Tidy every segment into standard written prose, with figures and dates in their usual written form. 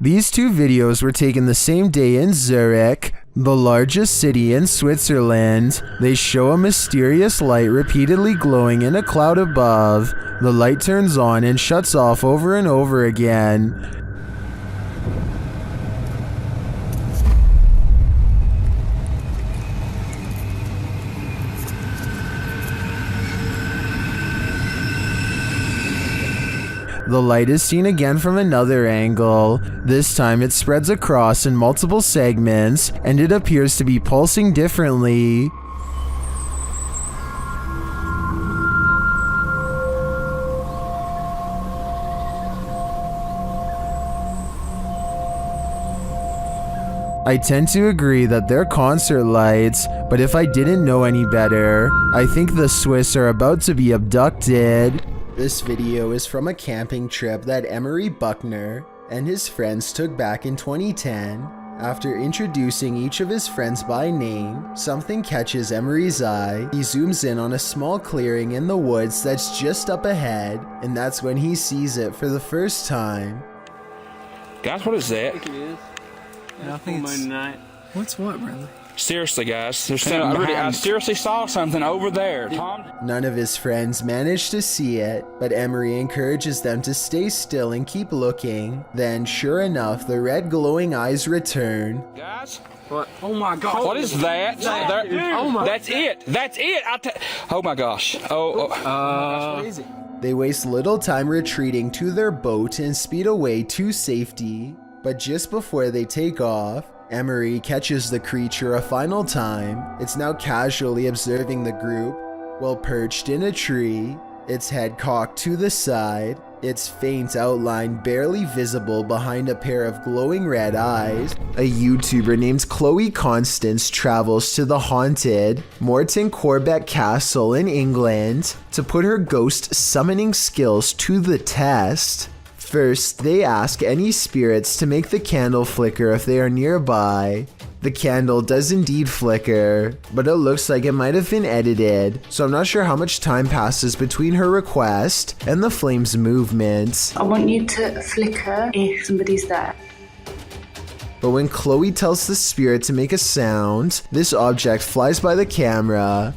These two videos were taken the same day in Zurich, the largest city in Switzerland. They show a mysterious light repeatedly glowing in a cloud above. The light turns on and shuts off over and over again. The light is seen again from another angle. This time it spreads across in multiple segments, and it appears to be pulsing differently. I tend to agree that they're concert lights, but if I didn't know any better, I think the Swiss are about to be abducted. This video is from a camping trip that Emery Buckner and his friends took back in 2010. After introducing each of his friends by name, something catches Emery's eye. He zooms in on a small clearing in the woods that's just up ahead, and that's when he sees it for the first time. Guys, what is that? I think it is. I think it's... Night. What's what, Bradley? Seriously, guys, there's something I seriously saw something over there, Tom. None of his friends managed to see it, but Emery encourages them to stay still and keep looking. Then, sure enough, the red glowing eyes return. Guys, What? Oh my God! what is that? Oh my! That's it. That's it. Oh my gosh. What is it? They waste little time retreating to their boat and speed away to safety. But just before they take off, Emery catches the creature a final time. It's now casually observing the group while perched in a tree, its head cocked to the side, its faint outline barely visible behind a pair of glowing red eyes. A YouTuber named Chloe Constance travels to the haunted Morton Corbett Castle in England to put her ghost summoning skills to the test. First, they ask any spirits to make the candle flicker if they are nearby. The candle does indeed flicker, but it looks like it might have been edited, so I'm not sure how much time passes between her request and the flame's movement. I want you to flicker if somebody's there. But when Chloe tells the spirit to make a sound, this object flies by the camera.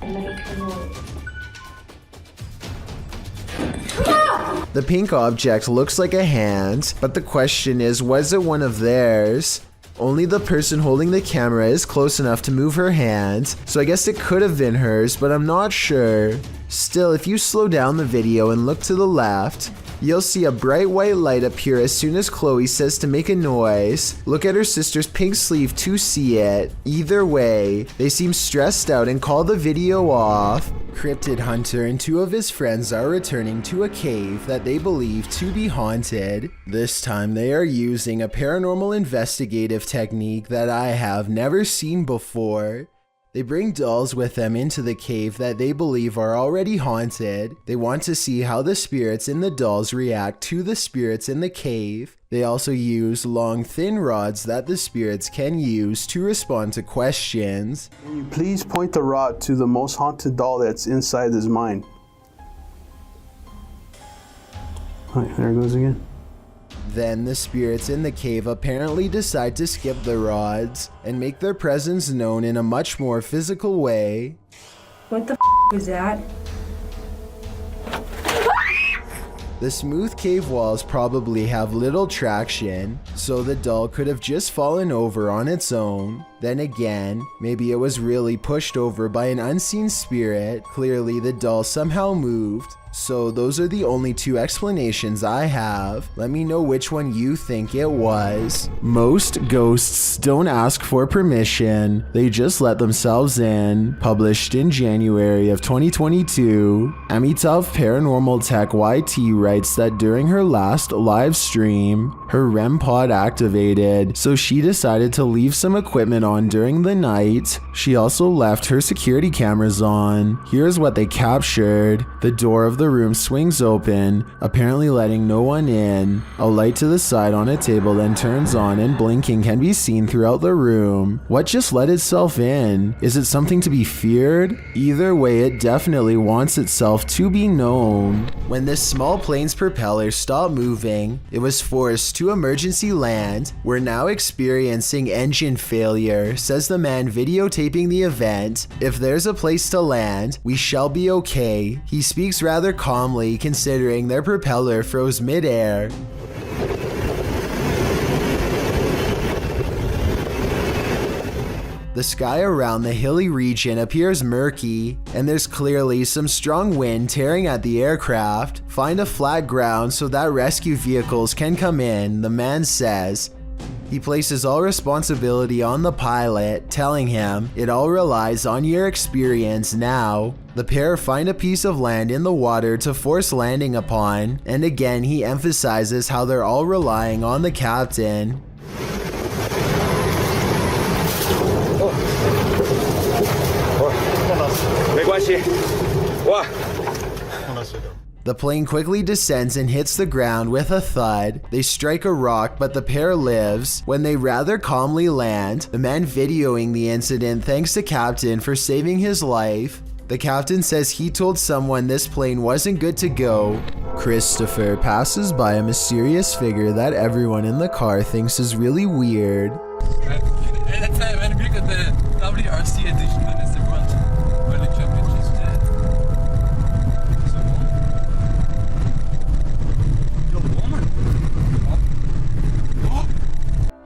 The pink object looks like a hand, but the question is, was it one of theirs? Only the person holding the camera is close enough to move her hand, so I guess it could have been hers, but I'm not sure. Still, if you slow down the video and look to the left, you'll see a bright white light appear as soon as Chloe says to make a noise. Look at her sister's pink sleeve to see it. Either way, they seem stressed out and call the video off. Cryptid Hunter and two of his friends are returning to a cave that they believe to be haunted. This time they are using a paranormal investigative technique that I have never seen before. They bring dolls with them into the cave that they believe are already haunted. They want to see how the spirits in the dolls react to the spirits in the cave. They also use long, thin rods that the spirits can use to respond to questions. Can you please point the rod to the most haunted doll that's inside his mind? Alright, there it goes again. Then the spirits in the cave apparently decide to skip the rods and make their presence known in a much more physical way. What the was that? The smooth cave walls probably have little traction, so the doll could have just fallen over on its own. Then again, maybe it was really pushed over by an unseen spirit. Clearly the doll somehow moved. So those are the only two explanations I have. Let me know which one you think it was. Most ghosts don't ask for permission, they just let themselves in. Published in January of 2022, Amitav Paranormal Tech YT writes that during her last live stream, her REM pod activated, so she decided to leave some equipment on during the night. She also left her security cameras on. Here's what they captured. The door of the the room swings open, apparently letting no one in. A light to the side on a table then turns on and blinking can be seen throughout the room. What just let itself in? Is it something to be feared? Either way, it definitely wants itself to be known. When this small plane's propeller stopped moving, it was forced to emergency land. We're now experiencing engine failure, says the man videotaping the event. If there's a place to land, we shall be okay. He speaks rather calmly considering their propeller froze midair. The sky around the hilly region appears murky, and there's clearly some strong wind tearing at the aircraft. Find a flat ground so that rescue vehicles can come in, the man says. He places all responsibility on the pilot, telling him, "It all relies on your experience now." The pair find a piece of land in the water to force landing upon, and again he emphasizes how they're all relying on the captain. The plane quickly descends and hits the ground with a thud. They strike a rock, but the pair lives. When they rather calmly land, the man videoing the incident thanks the captain for saving his life. The captain says he told someone this plane wasn't good to go. Christopher passes by a mysterious figure that everyone in the car thinks is really weird. WRC edition is the World Championship dead.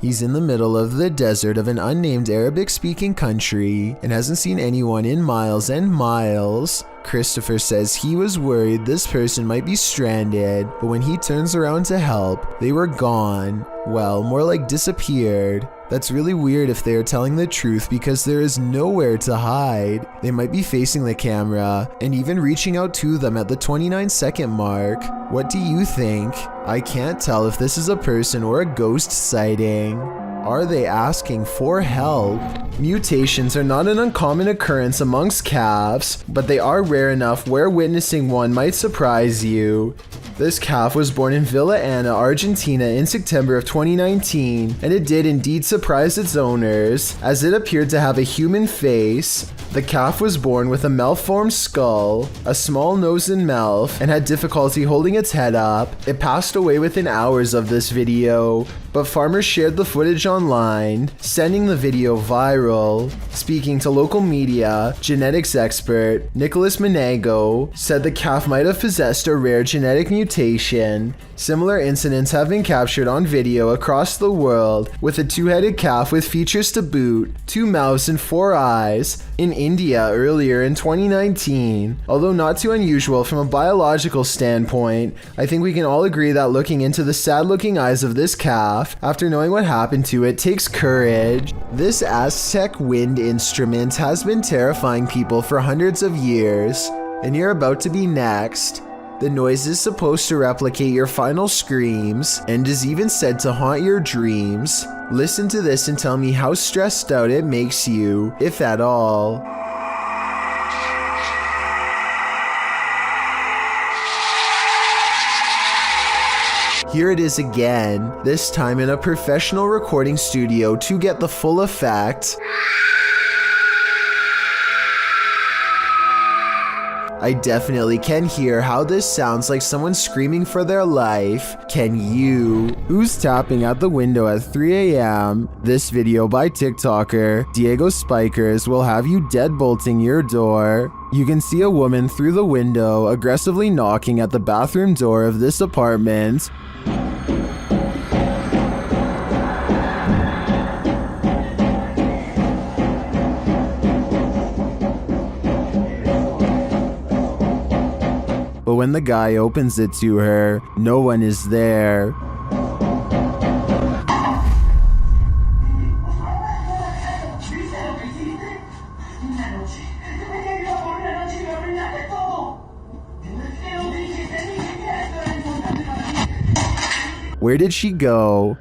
He's in the middle of the desert of an unnamed Arabic-speaking country and hasn't seen anyone in miles and miles. Christopher says he was worried this person might be stranded, but when he turns around to help, they were gone. Well, more like disappeared. That's really weird if they are telling the truth because there is nowhere to hide. They might be facing the camera and even reaching out to them at the 29-second mark. What do you think? I can't tell if this is a person or a ghost sighting. Are they asking for help? Mutations are not an uncommon occurrence amongst calves, but they are rare enough where witnessing one might surprise you. This calf was born in Villa Ana, Argentina in September of 2019, and it did indeed surprise its owners, as it appeared to have a human face. The calf was born with a malformed skull, a small nose and mouth, and had difficulty holding its head up. It passed away within hours of this video, but farmers shared the footage online, sending the video viral. Speaking to local media, genetics expert Nicholas Menego said the calf might have possessed a rare genetic mutation. Similar incidents have been captured on video across the world, with a two-headed calf with features to boot, 2 mouths and 4 eyes, in India earlier in 2019. Although not too unusual from a biological standpoint, I think we can all agree that looking into the sad-looking eyes of this calf, after knowing what happened to it, takes courage. This Aztec wind instrument has been terrifying people for hundreds of years, and you're about to be next. The noise is supposed to replicate your final screams and is even said to haunt your dreams. Listen to this and tell me how stressed out it makes you, if at all. Here it is again, this time in a professional recording studio to get the full effect. I definitely can hear how this sounds like someone screaming for their life. Can you? Who's tapping at the window at 3 a.m.? This video by TikToker Diego Spikers will have you deadbolting your door. You can see a woman through the window aggressively knocking at the bathroom door of this apartment. But when the guy opens it to her, no one is there. Where did she go?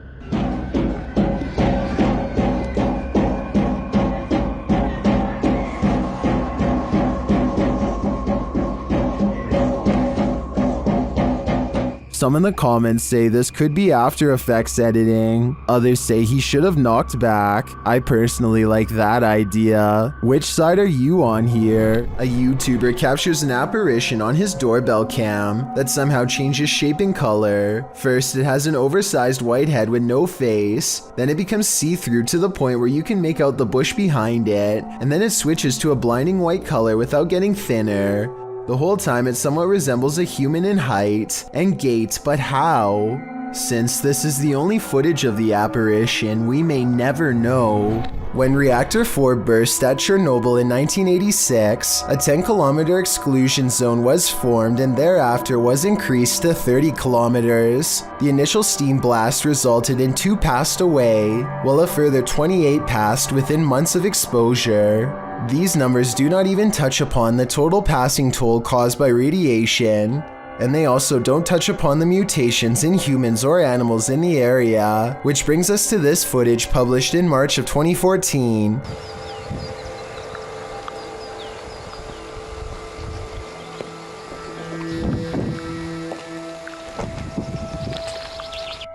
Some in the comments say this could be After Effects editing. Others say he should have knocked back. I personally like that idea. Which side are you on here? A YouTuber captures an apparition on his doorbell cam that somehow changes shape and color. First, it has an oversized white head with no face. Then it becomes see-through to the point where you can make out the bush behind it. And then it switches to a blinding white color without getting thinner. The whole time it somewhat resembles a human in height and gait, but how? Since this is the only footage of the apparition, we may never know. When Reactor 4 burst at Chernobyl in 1986, a 10-kilometer exclusion zone was formed and thereafter was increased to 30 kilometers. The initial steam blast resulted in 2 passed away, while a further 28 passed within months of exposure. These numbers do not even touch upon the total passing toll caused by radiation, and they also don't touch upon the mutations in humans or animals in the area, which brings us to this footage published in March of 2014.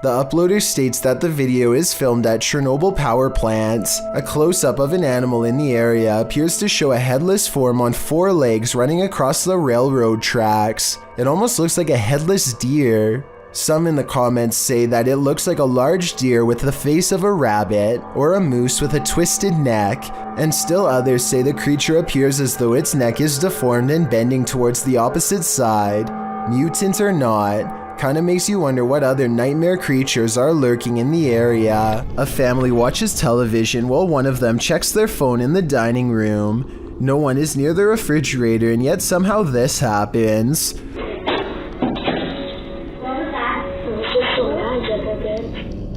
The uploader states that the video is filmed at Chernobyl power plant. A close-up of an animal in the area appears to show a headless form on 4 legs running across the railroad tracks. It almost looks like a headless deer. Some in the comments say that it looks like a large deer with the face of a rabbit, or a moose with a twisted neck, and still others say the creature appears as though its neck is deformed and bending towards the opposite side. Mutant or not, kinda makes you wonder what other nightmare creatures are lurking in the area. A family watches television while one of them checks their phone in the dining room. No one is near the refrigerator, and yet somehow this happens.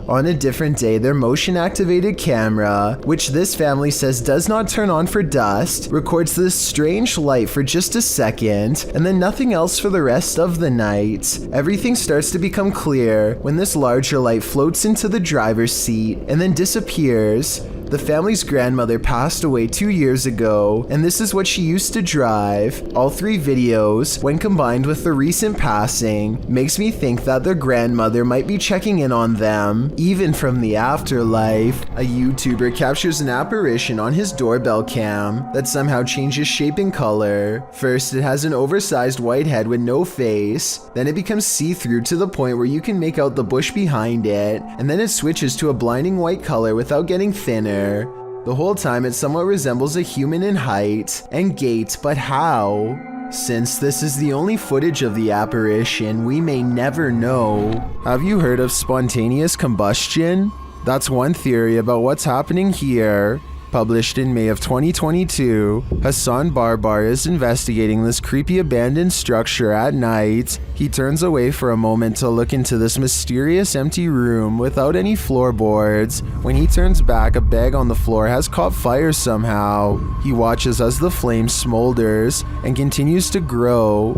On a different day, their motion-activated camera, which this family says does not turn on for dust, records this strange light for just a second, and then nothing else for the rest of the night. Everything starts to become clear when this larger light floats into the driver's seat and then disappears. The family's grandmother passed away 2 years ago, and this is what she used to drive. All 3 videos, when combined with the recent passing, makes me think that their grandmother might be checking in on them, even from the afterlife. A YouTuber captures an apparition on his doorbell cam that somehow changes shape and color. First, it has an oversized white head with no face. Then it becomes see-through to the point where you can make out the bush behind it, and then it switches to a blinding white color without getting thinner. The whole time it somewhat resembles a human in height and gait, but how? Since this is the only footage of the apparition, we may never know. Have you heard of spontaneous combustion? That's one theory about what's happening here. Published in May of 2022, Hassan Barbar is investigating this creepy abandoned structure at night. He turns away for a moment to look into this mysterious empty room without any floorboards. When he turns back, a bag on the floor has caught fire somehow. He watches as the flame smolders and continues to grow.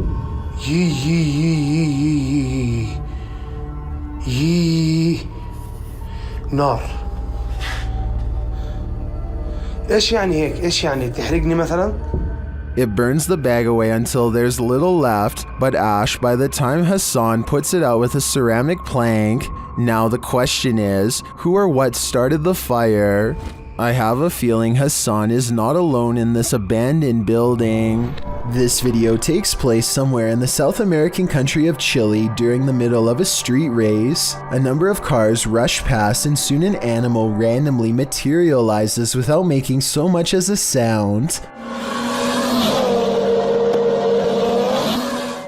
نار. ايش يعني هيك؟ ايش يعني تحرقني مثلا؟ It burns the bag away until there's little left but ash by the time Hassan puts it out with a ceramic plank. Now the question is, who or what started the fire? I have a feeling Hassan is not alone in this abandoned building. This video takes place somewhere in the South American country of Chile during the middle of a street race. A number of cars rush past and soon an animal randomly materializes without making so much as a sound.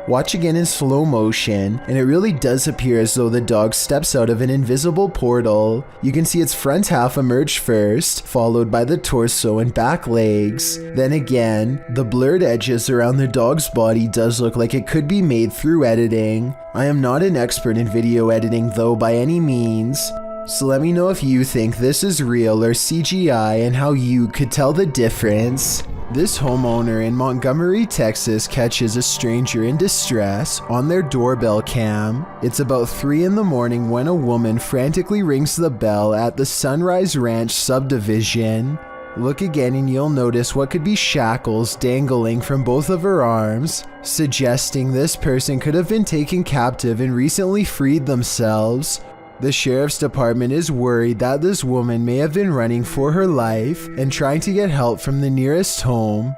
Watch again in slow motion, and it really does appear as though the dog steps out of an invisible portal. You can see its front half emerge first, followed by the torso and back legs. Then again, the blurred edges around the dog's body does look like it could be made through editing. I am not an expert in video editing though by any means, so let me know if you think this is real or CGI and how you could tell the difference. This homeowner in Montgomery, Texas catches a stranger in distress on their doorbell cam. It's about 3 in the morning when a woman frantically rings the bell at the Sunrise Ranch subdivision. Look again and you'll notice what could be shackles dangling from both of her arms, suggesting this person could have been taken captive and recently freed themselves. The sheriff's department is worried that this woman may have been running for her life and trying to get help from the nearest home.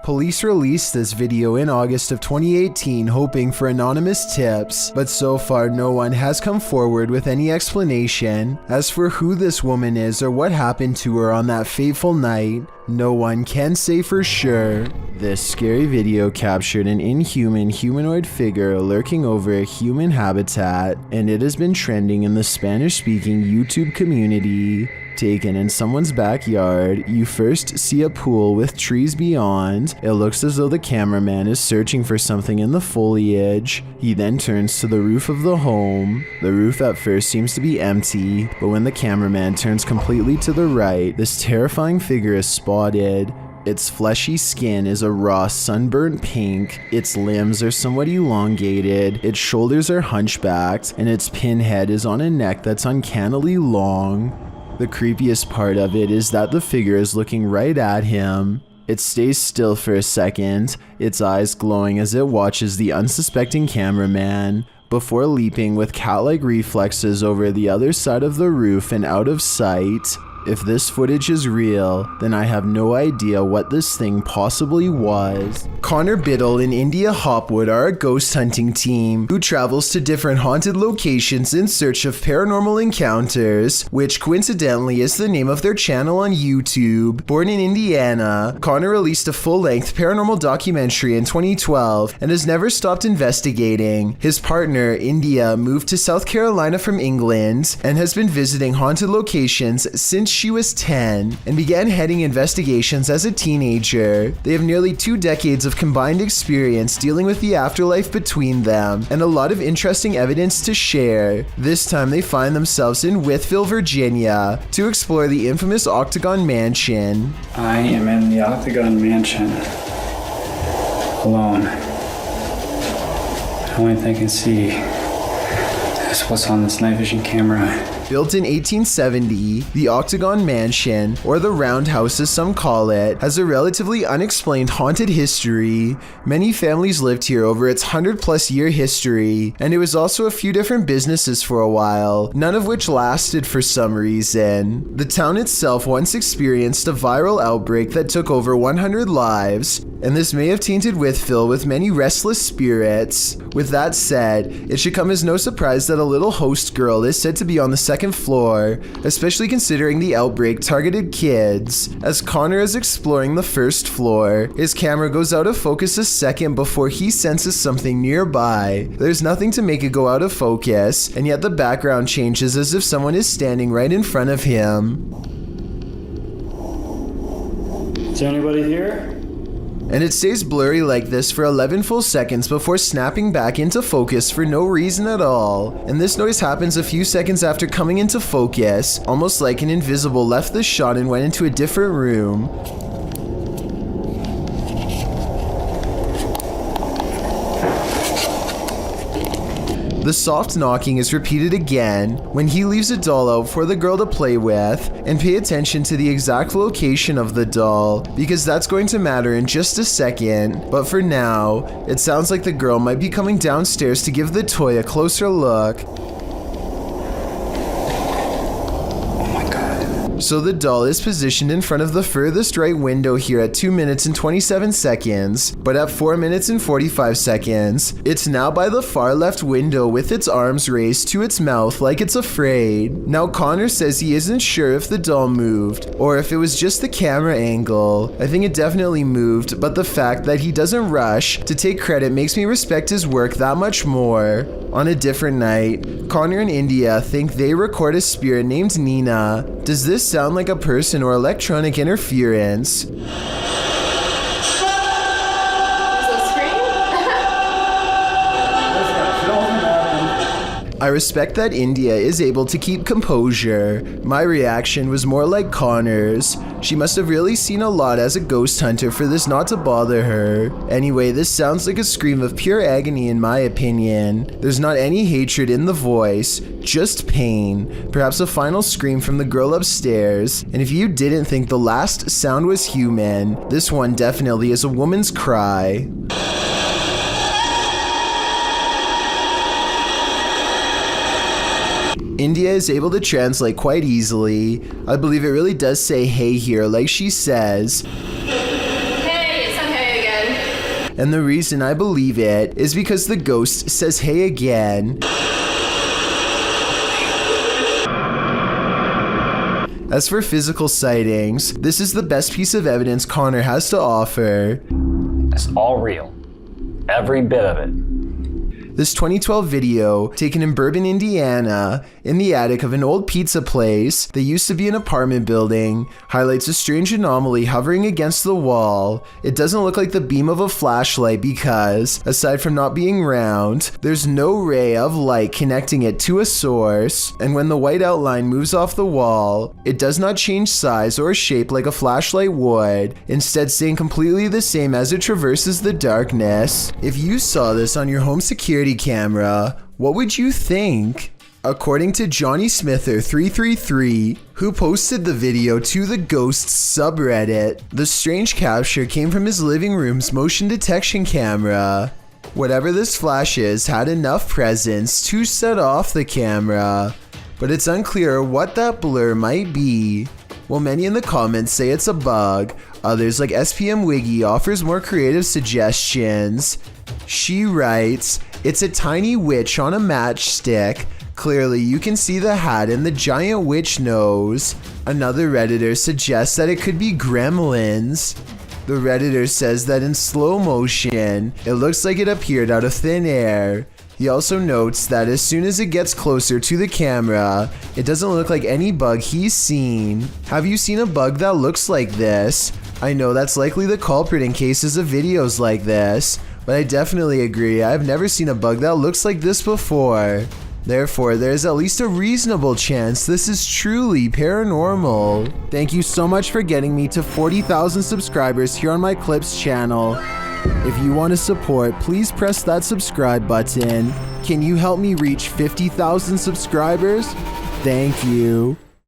Police released this video in August of 2018 hoping for anonymous tips, but so far no one has come forward with any explanation. As for who this woman is or what happened to her on that fateful night, no one can say for sure. This scary video captured an inhuman humanoid figure lurking over a human habitat, and it has been trending in the Spanish-speaking YouTube community. Taken in someone's backyard, you first see a pool with trees beyond. It looks as though the cameraman is searching for something in the foliage. He then turns to the roof of the home. The roof at first seems to be empty, but when the cameraman turns completely to the right, this terrifying figure is spotted. Its fleshy skin is a raw sunburnt pink, its limbs are somewhat elongated, its shoulders are hunchbacked, and its pinhead is on a neck that's uncannily long. The creepiest part of it is that the figure is looking right at him. It stays still for a second, its eyes glowing as it watches the unsuspecting cameraman, before leaping with cat-like reflexes over the other side of the roof and out of sight. If this footage is real, then I have no idea what this thing possibly was. Connor Biddle and India Hopwood are a ghost hunting team who travels to different haunted locations in search of paranormal encounters, which coincidentally is the name of their channel on YouTube. Born in Indiana, Connor released a full-length paranormal documentary in 2012 and has never stopped investigating. His partner, India, moved to South Carolina from England and has been visiting haunted locations since she was 10 and began heading investigations as a teenager. They have nearly 2 decades of combined experience dealing with the afterlife between them and a lot of interesting evidence to share. This time they find themselves in Wytheville, Virginia to explore the infamous Octagon Mansion. I am in the Octagon Mansion alone. The only thing I can see is what's on this night vision camera. Built in 1870, the Octagon Mansion, or the Roundhouse as some call it, has a relatively unexplained haunted history. Many families lived here over its 100-plus year history, and it was also a few different businesses for a while, none of which lasted for some reason. The town itself once experienced a viral outbreak that took over 100 lives, and this may have tainted Wytheville with many restless spirits. With that said, it should come as no surprise that a little host girl is said to be on the second floor, especially considering the outbreak targeted kids. As Connor is exploring the first floor, his camera goes out of focus a second before he senses something nearby. There's nothing to make it go out of focus, and yet the background changes as if someone is standing right in front of him. Is there anybody here? And it stays blurry like this for 11 full seconds before snapping back into focus for no reason at all. And this noise happens a few seconds after coming into focus, almost like an invisible left the shot and went into a different room. The soft knocking is repeated again when he leaves a doll out for the girl to play with, and pay attention to the exact location of the doll because that's going to matter in just a second. But for now, it sounds like the girl might be coming downstairs to give the toy a closer look. So the doll is positioned in front of the furthest right window here at 2 minutes and 27 seconds, but at 4 minutes and 45 seconds, it's now by the far left window with its arms raised to its mouth like it's afraid. Now Connor says he isn't sure if the doll moved or if it was just the camera angle. I think it definitely moved, but the fact that he doesn't rush to take credit makes me respect his work that much more. On a different night, Connor and India think they record a spirit named Nina. Does this sound like a person or electronic interference? I respect that India is able to keep composure. My reaction was more like Connor's. She must have really seen a lot as a ghost hunter for this not to bother her. Anyway, this sounds like a scream of pure agony in my opinion. There's not any hatred in the voice, just pain. Perhaps a final scream from the girl upstairs. And if you didn't think the last sound was human, this one definitely is a woman's cry. India is able to translate quite easily. I believe it really does say hey here, like she says. Hey, it's okay again. And the reason I believe it is because the ghost says hey again. As for physical sightings, this is the best piece of evidence Connor has to offer. It's all real. Every bit of it. This 2012 video, taken in Bourbon, Indiana, in the attic of an old pizza place that used to be an apartment building, highlights a strange anomaly hovering against the wall. It doesn't look like the beam of a flashlight because, aside from not being round, there's no ray of light connecting it to a source, and when the white outline moves off the wall, it does not change size or shape like a flashlight would, instead staying completely the same as it traverses the darkness. If you saw this on your home security camera, what would you think? According to Johnny Smither333, who posted the video to the Ghosts subreddit, the strange capture came from his living room's motion detection camera. Whatever this flash is had enough presence to set off the camera, but it's unclear what that blur might be. While many in the comments say it's a bug, others like SPM Wiggy offers more creative suggestions. She writes, "It's a tiny witch on a matchstick. Clearly you can see the hat and the giant witch nose." Another Redditor suggests that it could be gremlins. The Redditor says that in slow motion, it looks like it appeared out of thin air. He also notes that as soon as it gets closer to the camera, it doesn't look like any bug he's seen. Have you seen a bug that looks like this? I know that's likely the culprit in cases of videos like this, but I definitely agree, I've never seen a bug that looks like this before. Therefore, there's at least a reasonable chance this is truly paranormal. Thank you so much for getting me to 40,000 subscribers here on my Clips channel. If you want to support, please press that subscribe button. Can you help me reach 50,000 subscribers? Thank you.